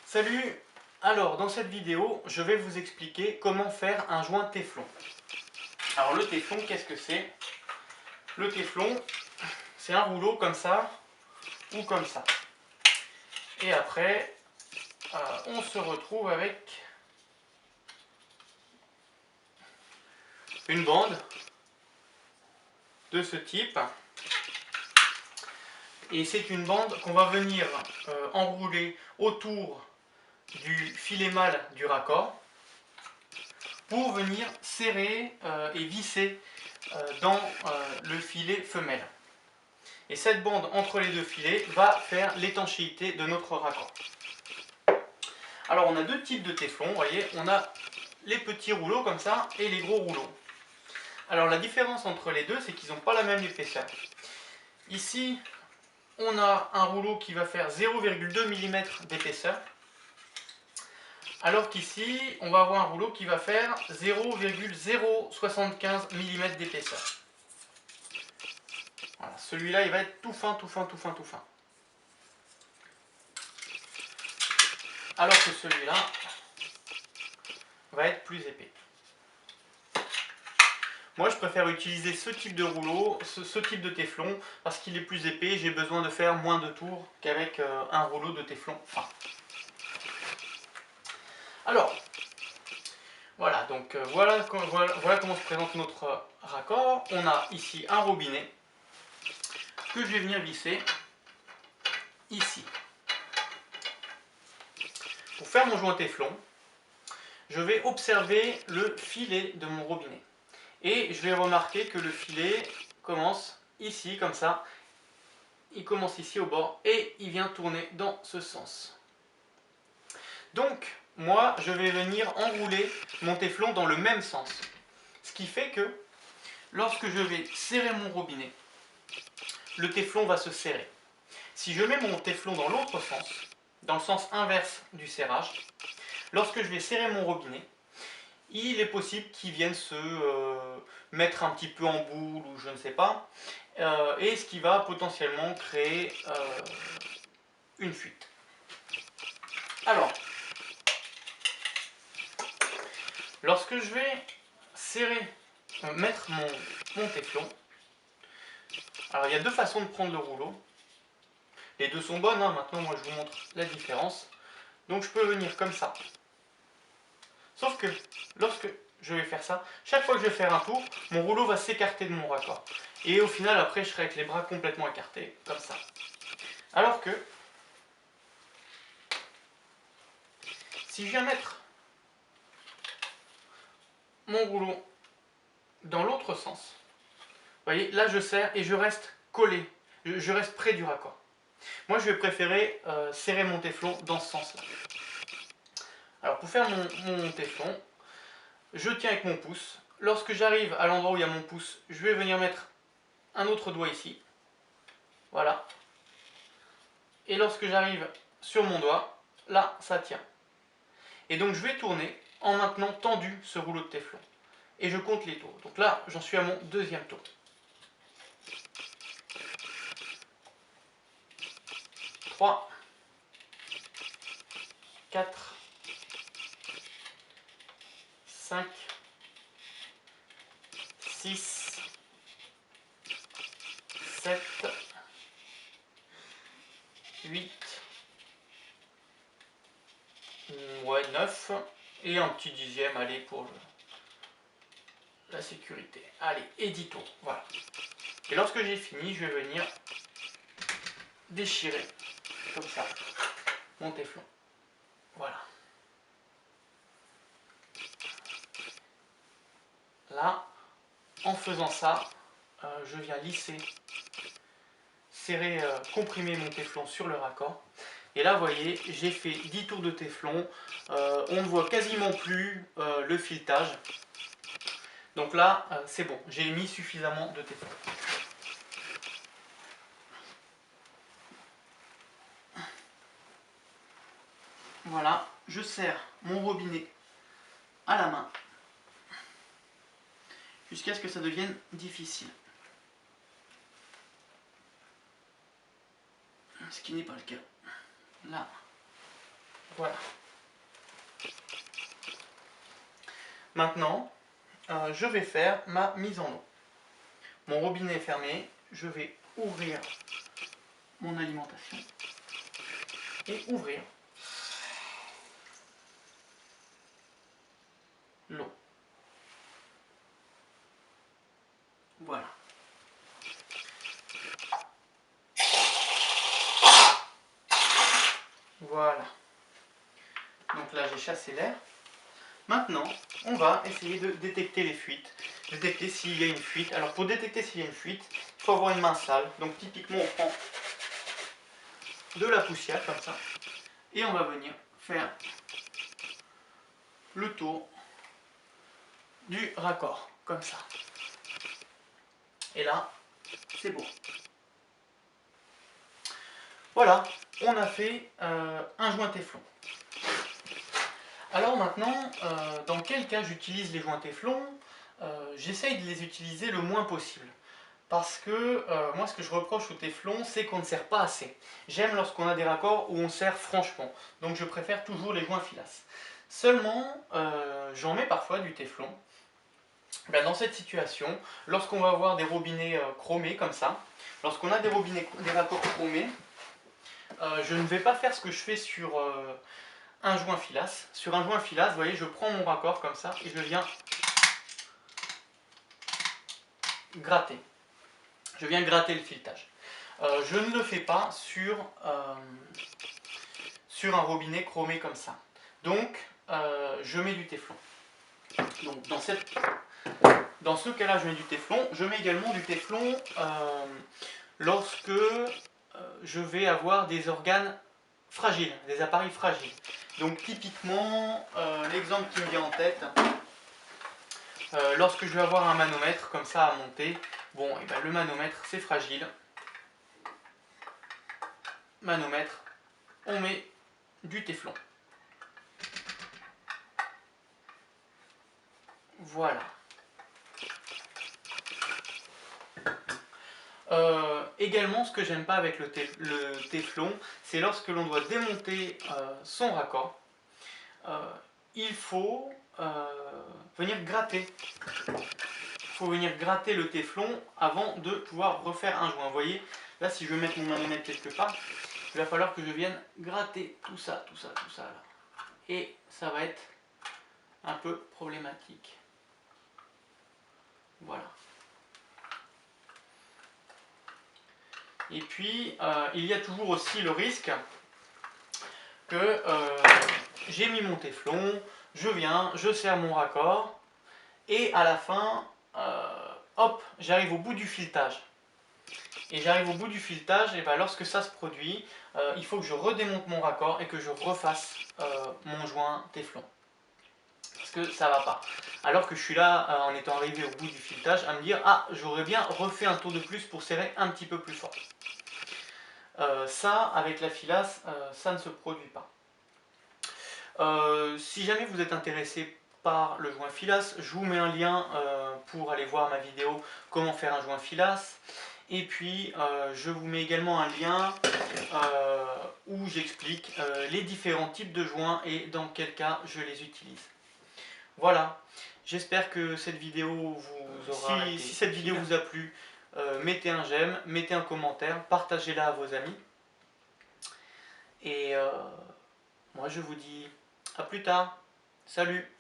Salut! Alors, dans cette vidéo, je vais vous expliquer comment faire un joint téflon. Alors, le téflon, qu'est-ce que c'est? Le téflon, c'est un rouleau comme ça ou comme ça. Et après, on se retrouve avec une bande de ce type. Et c'est une bande qu'on va venir enrouler autour du filet mâle du raccord pour venir serrer et visser dans le filet femelle. Et cette bande entre les deux filets va faire l'étanchéité de notre raccord. Alors on a deux types de téflon, vous voyez, on a les petits rouleaux comme ça et les gros rouleaux. Alors la différence entre les deux, c'est qu'ils n'ont pas la même épaisseur. Ici, on a un rouleau qui va faire 0,2 mm d'épaisseur, alors qu'ici, on va avoir un rouleau qui va faire 0,075 mm d'épaisseur. Voilà, celui-là, il va être tout fin, tout fin, tout fin, tout fin. Alors que celui-là va être plus épais. Moi, je préfère utiliser ce type de rouleau, ce type de téflon, parce qu'il est plus épais, j'ai besoin de faire moins de tours qu'avec un rouleau de téflon fin. Alors, voilà, donc voilà comment se présente notre raccord. On a ici un robinet que je vais venir visser ici. Pour faire mon joint téflon, je vais observer le filet de mon robinet. Et je vais remarquer que le filet commence ici, comme ça. Il commence ici au bord et il vient tourner dans ce sens. Donc, moi, je vais venir enrouler mon téflon dans le même sens. Ce qui fait que, lorsque je vais serrer mon robinet, le téflon va se serrer. Si je mets mon téflon dans l'autre sens, dans le sens inverse du serrage, lorsque je vais serrer mon robinet, il est possible qu'il vienne se mettre un petit peu en boule ou je ne sais pas, et ce qui va potentiellement créer une fuite. Alors, lorsque je vais serrer, mettre mon téflon, alors il y a deux façons de prendre le rouleau. Les deux sont bonnes, hein. Maintenant moi je vous montre la différence. Donc je peux venir comme ça. Sauf que lorsque je vais faire ça, chaque fois que je vais faire un tour, mon rouleau va s'écarter de mon raccord. Et au final, après, je serai avec les bras complètement écartés, comme ça. Alors que, si je viens mettre mon rouleau dans l'autre sens, vous voyez, là je serre et je reste collé, je reste près du raccord. Moi, je vais préférer serrer mon téflon dans ce sens-là. Alors, pour faire mon téflon, je tiens avec mon pouce. Lorsque j'arrive à l'endroit où il y a mon pouce, je vais venir mettre un autre doigt ici. Voilà. Et lorsque j'arrive sur mon doigt, là, ça tient. Et donc, je vais tourner en maintenant tendu ce rouleau de téflon. Et je compte les tours. Donc là, j'en suis à mon deuxième tour. 3, 4, 5, 6, 7, 8, ouais, 9, et un petit dixième, allez, pour la sécurité. Allez, et 10 tours, voilà. Et lorsque j'ai fini, je vais venir déchirer, comme ça, mon téflon. Voilà. Là, en faisant ça, je viens lisser, serrer, comprimer mon téflon sur le raccord. Et là, vous voyez, j'ai fait 10 tours de téflon. On ne voit quasiment plus le filetage. Donc là, c'est bon, j'ai mis suffisamment de téflon. Voilà, je serre mon robinet à la main jusqu'à ce que ça devienne difficile. Ce qui n'est pas le cas. Là, Voilà. Maintenant, je vais faire ma mise en eau. Mon robinet est fermé, je vais ouvrir mon alimentation et ouvrir l'eau. Voilà. Voilà. Donc là, j'ai chassé l'air. Maintenant, on va essayer de détecter les fuites, détecter s'il y a une fuite. Alors pour détecter s'il y a une fuite, il faut avoir une main sale. Donc typiquement, on prend de la poussière comme ça et on va venir faire le tour du raccord comme ça. Et là, c'est beau. Voilà, on a fait un joint téflon. Alors maintenant, dans quel cas j'utilise les joints téflon? J'essaye de les utiliser le moins possible. Parce que moi, ce que je reproche au téflon, c'est qu'on ne serre pas assez. J'aime lorsqu'on a des raccords où on serre franchement. Donc je préfère toujours les joints filasse. Seulement, j'en mets parfois du téflon. Ben, dans cette situation, lorsqu'on va avoir des robinets chromés comme ça, lorsqu'on a des raccords chromés, je ne vais pas faire ce que je fais sur un joint filasse. Sur un joint filasse, vous voyez, je prends mon raccord comme ça et je viens gratter. Je viens gratter le filetage. Je ne le fais pas sur un robinet chromé comme ça. Donc, je mets du téflon. Donc, dans ce cas-là, je mets du téflon. Je mets également du téflon lorsque je vais avoir des organes fragiles, des appareils fragiles. Donc, typiquement, l'exemple qui me vient en tête, lorsque je vais avoir un manomètre comme ça à monter, bon, et ben, le manomètre c'est fragile. Manomètre, on met du téflon. Voilà. Également, ce que j'aime pas avec le téflon, c'est lorsque l'on doit démonter son raccord, il faut venir gratter. Il faut venir gratter le téflon avant de pouvoir refaire un joint. Vous voyez, là, si je veux mettre mon manomètre quelque part, il va falloir que je vienne gratter tout ça là. Et ça va être un peu problématique. Voilà. Et puis, il y a toujours aussi le risque que j'ai mis mon téflon, je viens, je serre mon raccord, et à la fin, hop, j'arrive au bout du filetage. Et j'arrive au bout du filetage, et ben lorsque ça se produit, il faut que je redémonte mon raccord et que je refasse mon joint téflon. Parce que ça va pas. Alors que je suis là, en étant arrivé au bout du filetage, à me dire, ah, j'aurais bien refait un tour de plus pour serrer un petit peu plus fort. Ça, avec la filasse, ça ne se produit pas. Si jamais vous êtes intéressé par le joint filasse, je vous mets un lien pour aller voir ma vidéo comment faire un joint filasse. Et puis je vous mets également un lien où j'explique les différents types de joints et dans quel cas je les utilise. Voilà, j'espère que cette vidéo vous aura été utile. Si cette vidéo vous a plu, mettez un j'aime, mettez un commentaire, partagez-la à vos amis. Et moi je vous dis à plus tard. Salut!